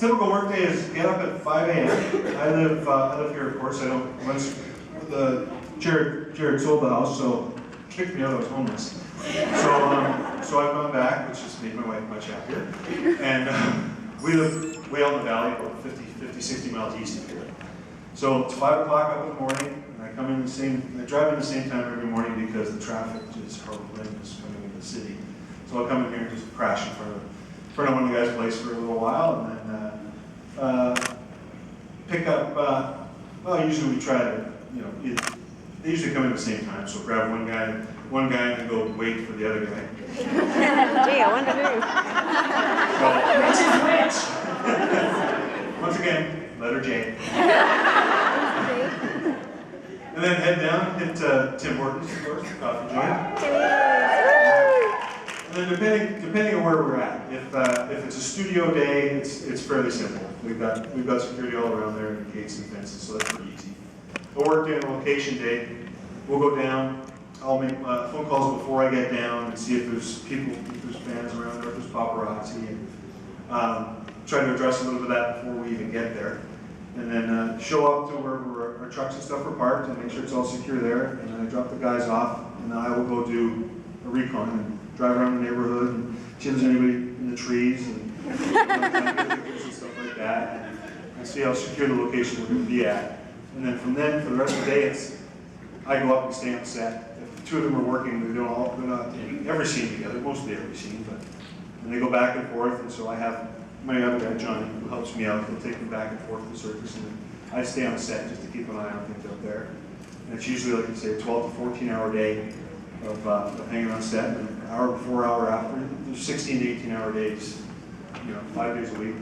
typical workday is get up at 5 a.m. I live here, of course. I don't. Once Jared sold the house, so kicked me out. I was homeless. So I've gone back, which has made my wife much happier. And we live way out in the valley, about 50, 60 miles east of here. So it's 5 o'clock up in the morning, and I drive in the same time every morning because the traffic is horrendous coming into the city. So I'll come in here and just crash in front of one of the guys' place for a little while, and then pick up. Well, usually we try to, they usually come in at the same time. So grab one guy, and then go wait for the other guy. Gee, I wonder who. Once again, letter J. And then head down, hit Tim Hortons, of course, the coffee joint. And then depending on where we're at, if it's a studio day, it's fairly simple. We've got security all around there and gates and fences, so that's pretty easy. A work day and a location day, we'll go down. I'll make phone calls before I get down and see if there's fans around or if there's paparazzi, and try to address a little bit of that before we even get there. And then show up to wherever our trucks and stuff are parked and make sure it's all secure there. And then I drop the guys off, and then I will go do a recon and drive around the neighborhood and see if there's anybody in the trees and stuff like that, and see how secure the location we're going to be at. And then from then, for the rest of the day, I go up and stay on set. If the two of them are working, they're not every scene together, mostly every scene, and they go back and forth. And so I have my other guy, Johnny, who helps me out. He'll take me back and forth to the circus, and then I stay on set just to keep an eye on things out there. And it's usually, like I say, a 12 to 14-hour day of hanging on set, and an hour before, hour after. There's 16 to 18-hour days, 5 days a week.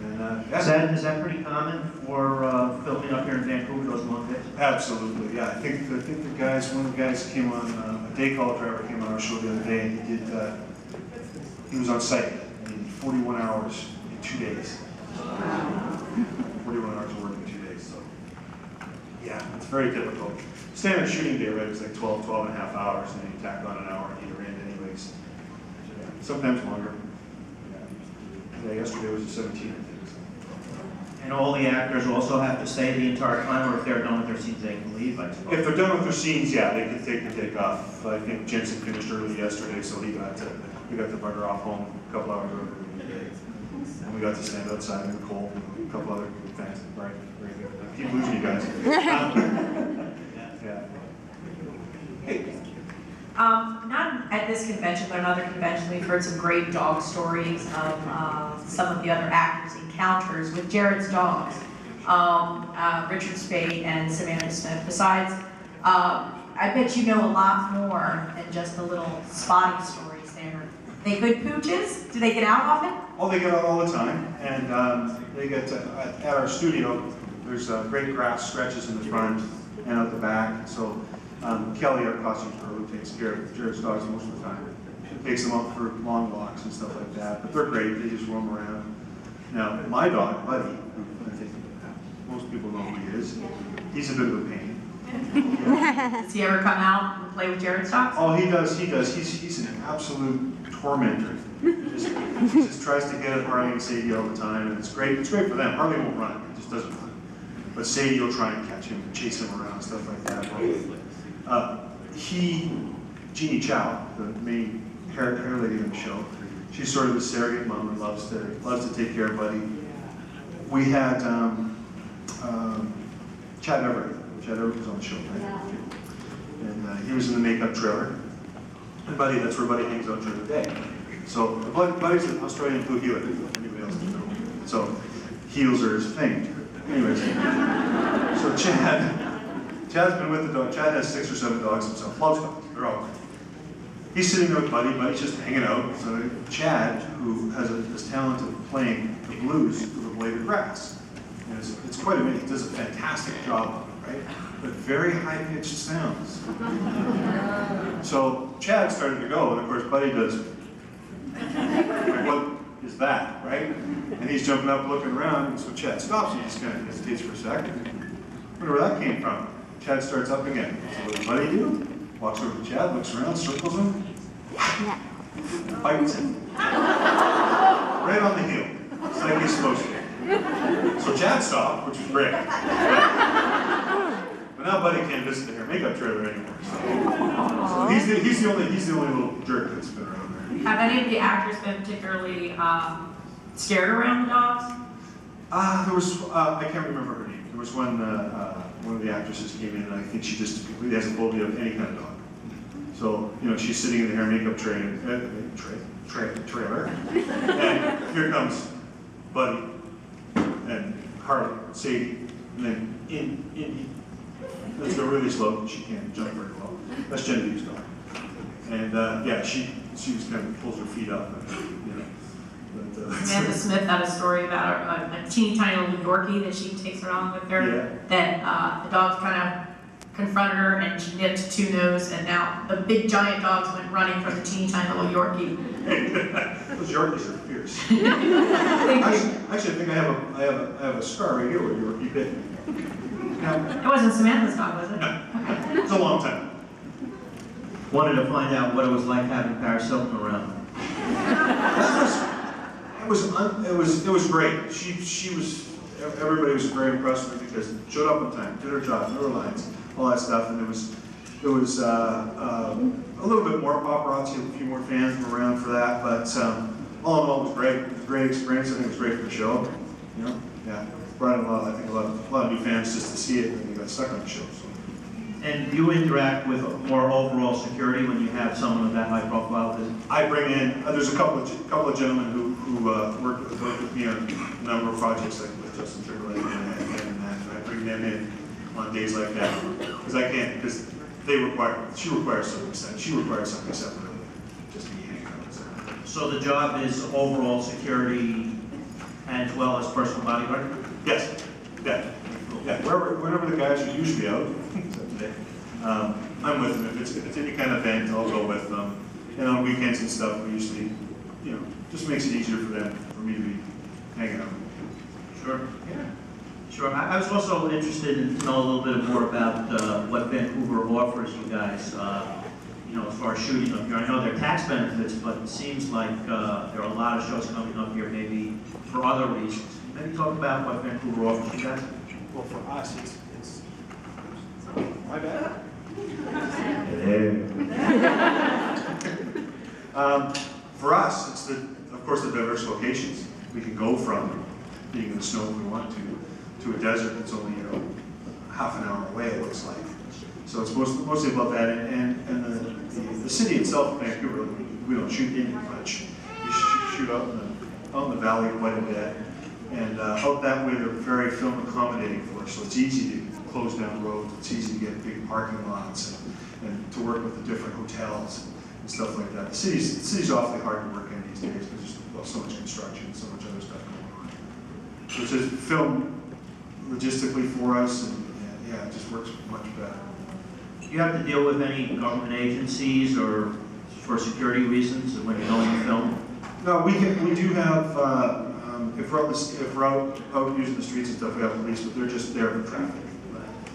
And Is that pretty common for filming up here in Vancouver, those long days? Absolutely, yeah. I think one of the guys came on, a day call driver came on our show the other day, and he was on site. 41 hours in 2 days. 41 hours of work in 2 days, so yeah, it's very difficult. Standard shooting day rate is like 12 and a half hours, and then you tack on an hour at either end anyways. Yeah, sometimes longer. Yeah, yesterday was a 17, I think. So. And all the actors also have to stay the entire time, or if they're done with their scenes, they can leave, I suppose. If they're done with their scenes, yeah, they can take off. I think Jensen finished early yesterday, so we got to bugger off home a couple hours earlier. And we got to stand outside in the cold with a couple other fans. Right, very good. I keep losing you guys. Yeah. Hey. Not at this convention, but another convention, we've heard some great dog stories of some of the other actors' encounters with Jared's dogs, Richard Spade and Savannah Smith. Besides, I bet you know a lot more than just the little spotting stories there. They good pooches? Do they get out often? Oh, they get out all the time, and they get at our studio. There's great grass stretches in the front and out the back. So Kelly, our costume girl, who takes care of Jared's dogs most of the time, takes them out for long walks and stuff like that. But they're great; they just roam around. Now, my dog, Buddy, who I think most people know who he is, he's a bit of a pain. Does he ever come out and play with Jared's dogs? Oh, he does. He's an absolute tormentor. He just tries to get at Harley and Sadie all the time, and it's great. It's great for them. Harley won't run; he just doesn't run. But Sadie will try and catch him, chase him around, stuff like that. Jeannie Chow, the main hair lady in the show, she's sort of the surrogate mom and loves to take care of Buddy. We had Chad Everett. Chad Everett was on the show, right? Yeah. And he was in the makeup trailer. And Buddy, that's where Buddy hangs out during the day. So Buddy's an Australian blue heeler, if anybody else doesn't know. So heels are his thing. Anyways, so Chad's been with the dog. Chad has 6 or 7 dogs himself. Loves dogs. They're all great. He's sitting there with Buddy. Buddy's just hanging out. So Chad, who has this talent of playing the blues with a blade of grass. And it's quite amazing. He does a fantastic job of it, right? But very high-pitched sounds. So Chad started to go, and of course Buddy does, like, what is that, right? And he's jumping up, looking around, and so Chad stops, and he just kind of hesitates for a second. Wonder where that came from. Chad starts up again. So what does Buddy do? Walks over to Chad, looks around, circles him, bites him. Right on the heel. It's like he's supposed to. So Chad stopped, which was great. But now Buddy can't visit the hair and makeup trailer anymore. So he's the only little jerk that's been around there. Have any of the actors been particularly scared around the dogs? There was, I can't remember her name. There was one of the actresses came in, and I think she just completely has a phobia of any kind of dog. So, you know, she's sitting in the hair and makeup trailer, and here comes Buddy, and Harley, Sadie, and then in. Let's go really slow, she can't jump very well. That's Genevieve's dog. And yeah, she was kind of pulls her feet up, you know. But, Amanda Smith had a story about a teeny tiny little Yorkie that she takes around with her. Yeah. That the dogs kind of confronted her and she nipped two nose, and now the big giant dogs went running from the teeny tiny little Yorkie. Those Yorkies are fierce. Thank you. Actually, I think I have a scar right here where Yorkie bit me. Now, It wasn't Samantha's dog, was it? no, it's a long time. Wanted to find out what it was like having Paris Hilton around. It was great. Everybody was very impressed with her because she showed up on time, did her job, knew her lines, all that stuff, and it was a little bit more paparazzi, a few more fans were around for that, but all in all, it was great. It was a great experience. I think it was great for the show. You know, yeah, brought in a lot of new fans just to see it, and they got stuck on the show. So. And do you interact with more overall security when you have someone of that high profile visit? I bring in, there's a couple of gentlemen who worked with me on a number of projects, like with Justin Timberlake and that, and I bring them in on days like that, because I can't, because she requires something separate, just to be hanging out. So the job is overall security as well as personal bodyguard? Yes, yeah. Whenever the guys are usually out, except today, I'm with them. If it's any kind of event, I'll go with them. And on weekends and stuff, we usually, you know, just makes it easier for me to be hanging out. Sure. Yeah. Sure. I was also interested in to know a little bit more about what Vancouver offers you guys, you know, as far as shooting up here. I know there are tax benefits, but it seems like there are a lot of shows coming up here maybe for other reasons. Maybe talk about what Vancouver offers you guys. Well, for us, it's my bad. For us, it's of course the diverse locations. We can go from being in the snow if we want to a desert that's only, you know, half an hour away, it looks like. So it's mostly about that, and the city itself, Vancouver, we don't shoot in much. We shoot out in the valley quite a bit. And out that way, they're very film accommodating for us, so it's easy to close down roads, it's easy to get big parking lots, and to work with the different hotels and stuff like that. The city's awfully hard to work in these days because there's so much construction and so much other stuff going on. So it's just film logistically for us, and yeah, it just works much better. Do you have to deal with any government agencies or for security reasons when you're going to film? No, we do have. If we're out using the streets and stuff, we have police, but they're just there for traffic.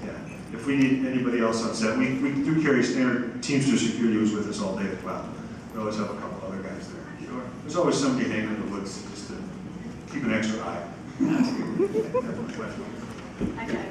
Yeah. If we need anybody else on set, we do carry standard Teamster security who's with us all day as well. We always have a couple other guys there. Sure. There's always somebody hanging in the woods just to keep an extra eye. Okay.